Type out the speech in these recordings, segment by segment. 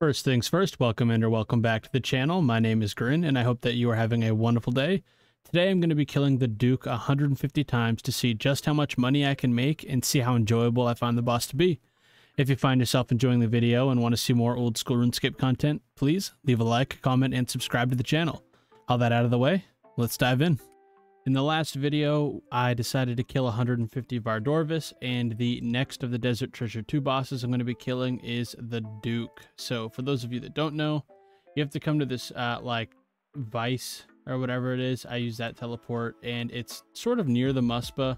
First things first, welcome in or welcome back to the channel. My name is Grin, and I hope that you are having a wonderful day. Today I'm going to be killing the Duke 150 times to see just how much money I can make and see how enjoyable I find the boss to be. If you find yourself enjoying the video and want to see more old school RuneScape content, please leave a like, comment, and subscribe to the channel. All that out of the way, let's dive in. In the last video, I decided to kill 150 Vardorvis, and the next of the Desert Treasure 2 bosses I'm going to be killing is the Duke. So for those of you that don't know, you have to come to this like vice or whatever it is. I use that teleport, and it's sort of near the Muspa,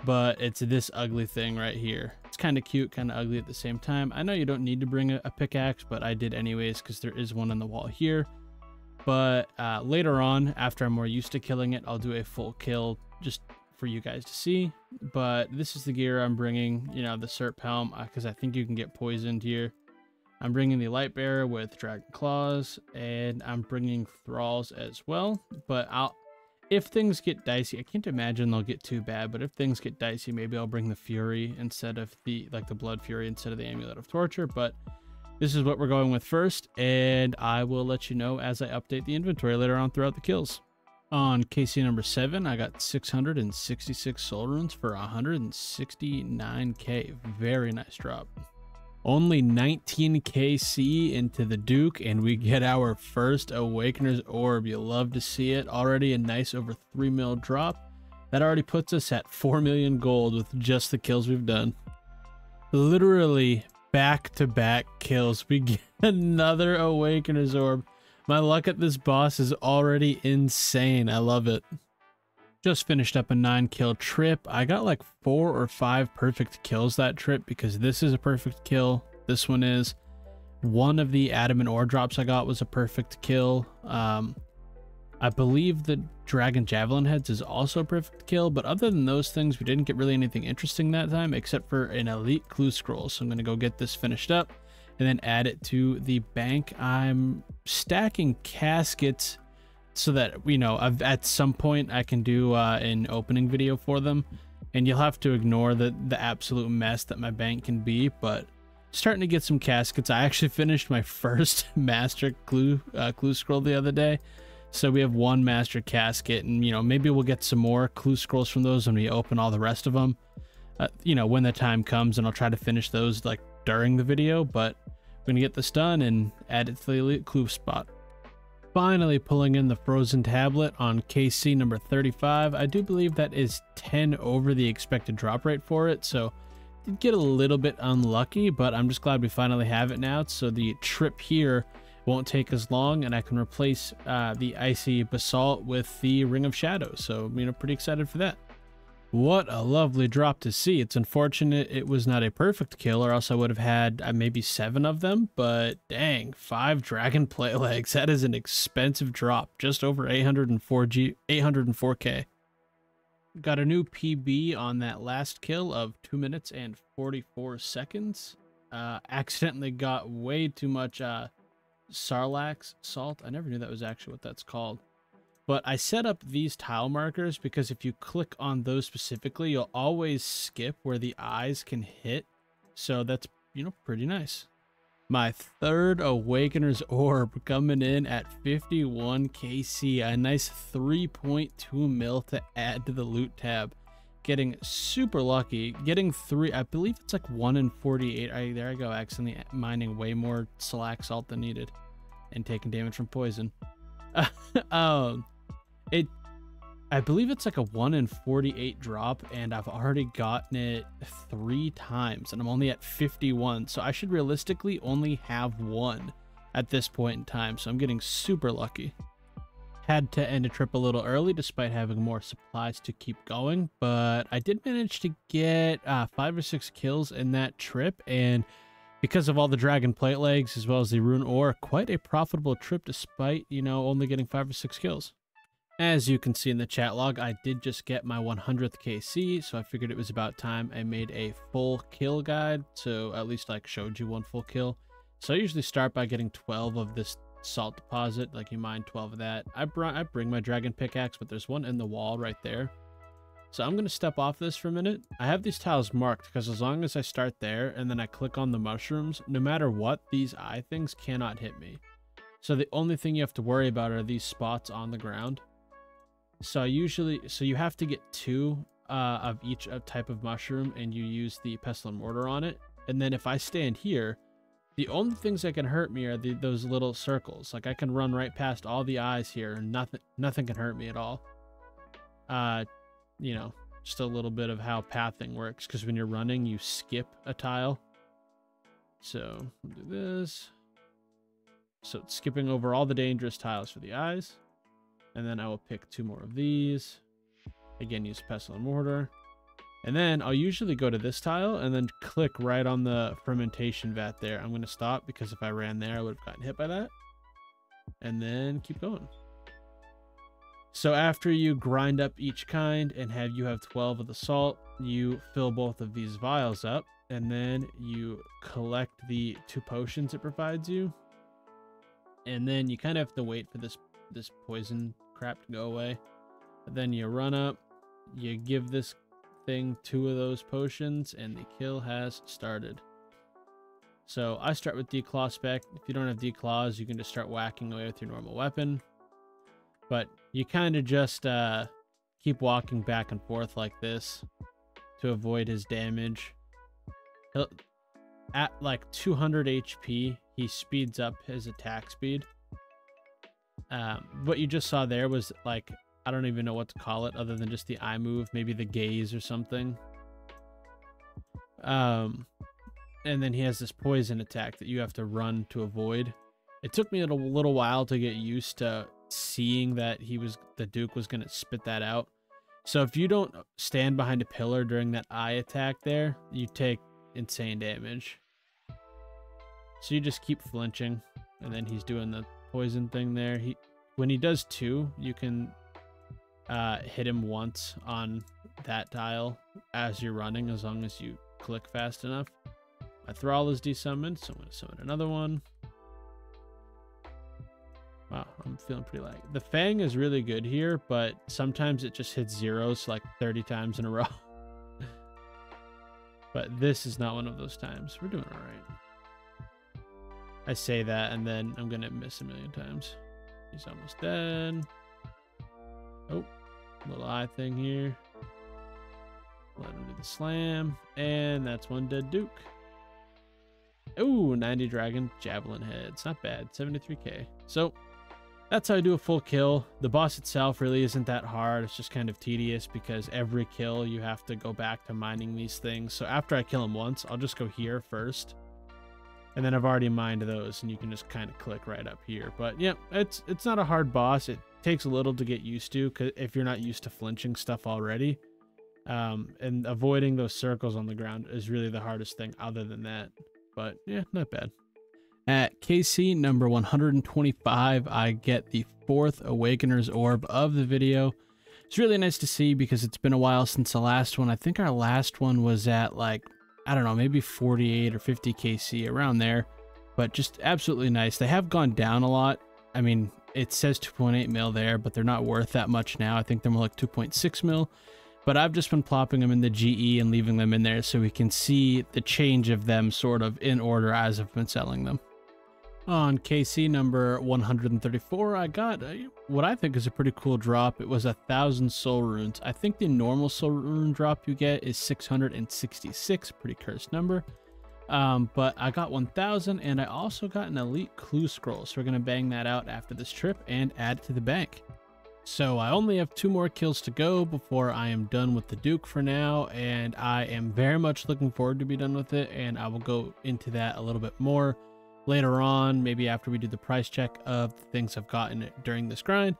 but it's this ugly thing right here. It's kind of cute, kind of ugly at the same time. I know you don't need to bring a pickaxe, but I did anyways because there is one on the wall here. But later on, after I'm more used to killing it, I'll do a full kill just for you guys to see. But this is the gear I'm bringing, you know, the Serp Helm, because I think you can get poisoned here. I'm bringing the Light Bearer with Dragon Claws, and I'm bringing Thralls as well. But if things get dicey, I can't imagine they'll get too bad, but if things get dicey, maybe I'll bring the Fury instead of the Blood Fury instead of the Amulet of Torture. But this is what we're going with first, and I will let you know as I update the inventory later on throughout the kills. On KC number 7, I got 666 soul runes for 169k. Very nice drop. Only 19 KC into the Duke, and we get our first Awakener's Orb. You love to see it. Already a nice over 3 mil drop. That already puts us at 4 million gold with just the kills we've done. Literally back-to-back kills. We get another Awakener's Orb. My luck at this boss is already insane. I love it. Just finished up a 9-kill trip. I got like 4 or 5 perfect kills that trip because this is a perfect kill. This one is. One of the adamant ore drops I got was a perfect kill. I believe the Dragon Javelin Heads is also a perfect kill, but other than those things, we didn't get really anything interesting that time except for an elite clue scroll. So I'm going to go get this finished up and then add it to the bank. I'm stacking caskets so that, you know, at some point I can do an opening video for them, and you'll have to ignore the absolute mess that my bank can be, but starting to get some caskets. I actually finished my first master clue scroll the other day. So we have one master casket, and, you know, maybe we'll get some more clue scrolls from those when we open all the rest of them, you know, when the time comes, and I'll try to finish those like during the video, but we're going to get this done and add it to the elite clue spot. Finally pulling in the frozen tablet on KC number 35. I do believe that is 10 over the expected drop rate for it, so did get a little bit unlucky, but I'm just glad we finally have it now. So the trip here won't take as long, and I can replace the icy basalt with the Ring of Shadows. So, you know, pretty excited for that. What a lovely drop to see. It's unfortunate it was not a perfect kill, or else I would have had maybe 7 of them, but dang, 5 dragon plate legs. That is an expensive drop, just over 804k. Got a new PB on that last kill of 2 minutes and 44 seconds. Accidentally got way too much Sarlacc salt. I never knew that was actually what that's called. But I set up these tile markers because if you click on those specifically, you'll always skip where the eyes can hit. So that's, you know, pretty nice. My third Awakener's Orb coming in at 51 KC. A nice 3.2 mil to add to the loot tab. Getting super lucky. Getting 3, I believe it's like 1 in 48. There I go, accidentally mining way more Sarlacc salt than needed and taking damage from poison. I believe it's like a 1 in 48 drop, and I've already gotten it 3 times, and I'm only at 51, so I should realistically only have 1 at this point in time, so I'm getting super lucky. Had to end a trip a little early despite having more supplies to keep going, but I did manage to get 5 or 6 kills in that trip, and because of all the dragon plate legs as well as the rune ore, quite a profitable trip despite, you know, only getting 5 or 6 kills. As you can see in the chat log, I did just get my 100th KC, so I figured it was about time I made a full kill guide, so at least like showed you one full kill. So I usually start by getting 12 of this salt deposit, like you mine 12 of that. I bring my dragon pickaxe, but there's one in the wall right there. So I'm going to step off this for a minute. I have these tiles marked because as long as I start there and then I click on the mushrooms, no matter what, these eye things cannot hit me. So the only thing you have to worry about are these spots on the ground. So you have to get 2 of each type of mushroom, and you use the pestle and mortar on it. And then if I stand here, the only things that can hurt me are those little circles. Like I can run right past all the eyes here and nothing can hurt me at all. You know, just a little bit of how pathing works, because when you're running, you skip a tile. So we'll do this. So it's skipping over all the dangerous tiles for the eyes. And then I will pick 2 more of these. Again, use pestle and mortar. And then I'll usually go to this tile and then click right on the fermentation vat there. I'm going to stop because if I ran there, I would have gotten hit by that. And then keep going. So after you grind up each kind and you have 12 of the salt, you fill both of these vials up, and then you collect the 2 potions it provides you. And then you kind of have to wait for this poison crap to go away. But then you run up, you give this thing 2 of those potions, and the kill has started. So I start with declaw spec. If you don't have declaws, you can just start whacking away with your normal weapon. But you kind of just keep walking back and forth like this to avoid his damage. At like 200 HP, he speeds up his attack speed. What you just saw there was like, I don't even know what to call it other than just the eye move, maybe the gaze or something. And then he has this poison attack that you have to run to avoid. It took me a little while to get used to seeing that the Duke was going to spit that out. So if you don't stand behind a pillar during that eye attack there, you take insane damage. So you just keep flinching, and then he's doing the poison thing there. When he does 2, you can hit him once on that tile as you're running, as long as you click fast enough. My thrall is desummoned, so I'm going to summon another one. Wow, I'm feeling pretty laggy. The Fang is really good here, but sometimes it just hits zeros like 30 times in a row. But this is not one of those times. We're doing all right. I say that, and then I'm going to miss a million times. He's almost dead. Oh, little eye thing here. Let him do the slam. And that's one dead Duke. Ooh, 90 dragon javelin heads. Not bad. 73k. So that's how I do a full kill. The boss itself really isn't that hard. It's just kind of tedious because every kill you have to go back to mining these things. So after I kill him once, I'll just go here first. And then I've already mined those, and you can just kind of click right up here. But yeah, it's not a hard boss. It takes a little to get used to if you're not used to flinching stuff already. And avoiding those circles on the ground is really the hardest thing other than that. But yeah, not bad. At KC number 125, I get the 4th Awakener's Orb of the video. It's really nice to see because it's been a while since the last one. I think our last one was at like, I don't know, maybe 48 or 50 KC, around there. But just absolutely nice. They have gone down a lot. I mean, it says 2.8 mil there, but they're not worth that much now. I think they're more like 2.6 mil. But I've just been plopping them in the GE and leaving them in there so we can see the change of them sort of in order as I've been selling them. On KC number 134, I got what I think is a pretty cool drop. It was 1,000 soul runes. I think the normal soul rune drop you get is 666, pretty cursed number. But I got 1,000, and I also got an elite clue scroll. So we're going to bang that out after this trip and add it to the bank. So I only have 2 more kills to go before I am done with the Duke for now, and I am very much looking forward to be done with it, and I will go into that a little bit more later on, maybe after we do the price check of the things I've gotten during this grind.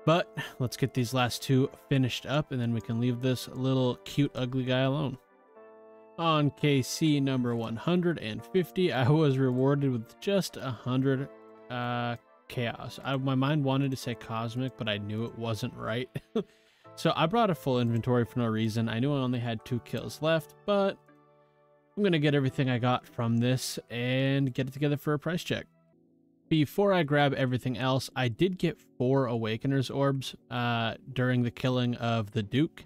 But let's get these last 2 finished up, and then we can leave this little cute ugly guy alone. On KC number 150, I was rewarded with just 100 chaos. My mind wanted to say cosmic, but I knew it wasn't right. So I brought a full inventory for no reason. I knew I only had 2 kills left, but I'm going to get everything I got from this and get it together for a price check. Before I grab everything else, I did get 4 Awakener's Orbs during the killing of the Duke.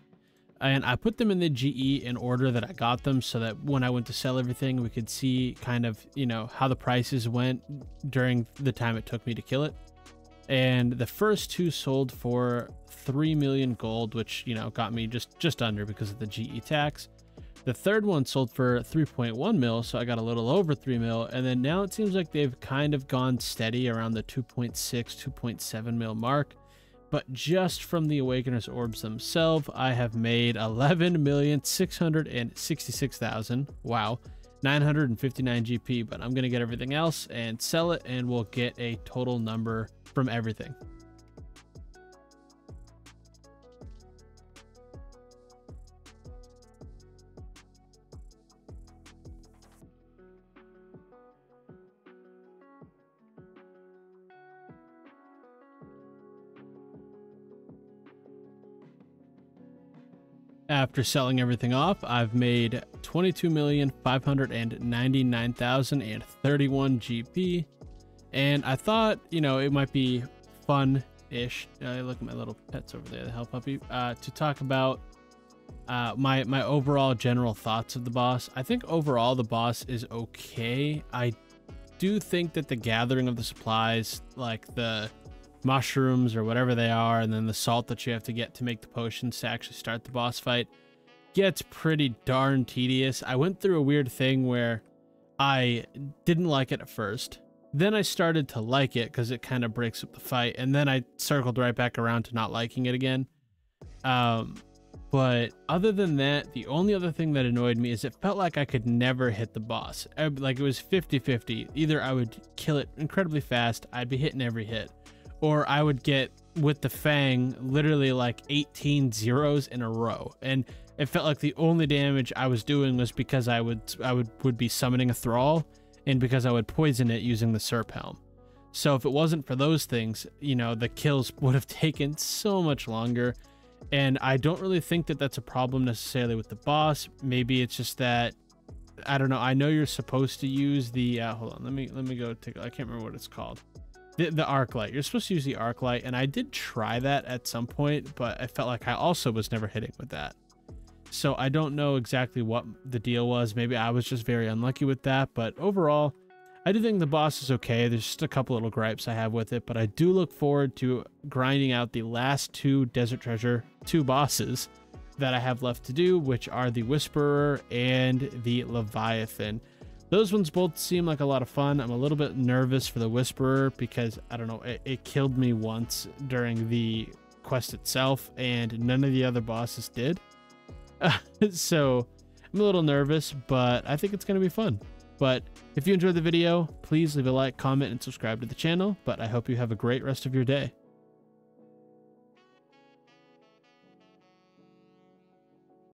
And I put them in the GE in order that I got them, so that when I went to sell everything, we could see kind of, you know, how the prices went during the time it took me to kill it. And the first 2 sold for 3 million gold, which, you know, got me just under because of the GE tax. The third one sold for 3.1 mil, so I got a little over 3 mil. And then now it seems like they've kind of gone steady around the 2.6, 2.7 mil mark. But just from the Awakener's orbs themselves, I have made 11,666,000. Wow. 959 GP, but I'm going to get everything else and sell it, and we'll get a total number from everything. After selling everything off, I've made 22,599,031 GP. And I thought, you know, it might be fun-ish. Look at my little pets over there, the hell puppy. To talk about my overall general thoughts of the boss. I think overall the boss is okay. I do think that the gathering of the supplies, like the mushrooms or whatever they are, and then the salt that you have to get to make the potions to actually start the boss fight, gets pretty darn tedious. I went through a weird thing where I didn't like it at first. Then I started to like it because it kind of breaks up the fight, and then I circled right back around to not liking it again. But other than that, the only other thing that annoyed me is it felt like I could never hit the boss. Like it was 50-50. Either I would kill it incredibly fast, I'd be hitting every hit, or I would get, with the Fang, literally like 18 zeros in a row. And it felt like the only damage I was doing was because I would be summoning a Thrall, and because I would poison it using the Serp Helm. So if it wasn't for those things, you know, the kills would have taken so much longer. And I don't really think that that's a problem necessarily with the boss. Maybe it's just that, I don't know. I know you're supposed to use the, hold on, let me go take, I can't remember what it's called. The arc light. You're supposed to use the arc light, and I did try that at some point, but I felt like I also was never hitting with that. So I don't know exactly what the deal was. Maybe I was just very unlucky with that, but overall, I do think the boss is okay. There's just a couple little gripes I have with it, but I do look forward to grinding out the last 2 Desert Treasure 2 bosses that I have left to do, which are the Whisperer and the Leviathan. Those ones both seem like a lot of fun. I'm a little bit nervous for the Whisperer because, I don't know, it killed me once during the quest itself, and none of the other bosses did. So I'm a little nervous, but I think it's going to be fun. But if you enjoyed the video, please leave a like, comment, and subscribe to the channel. But I hope you have a great rest of your day.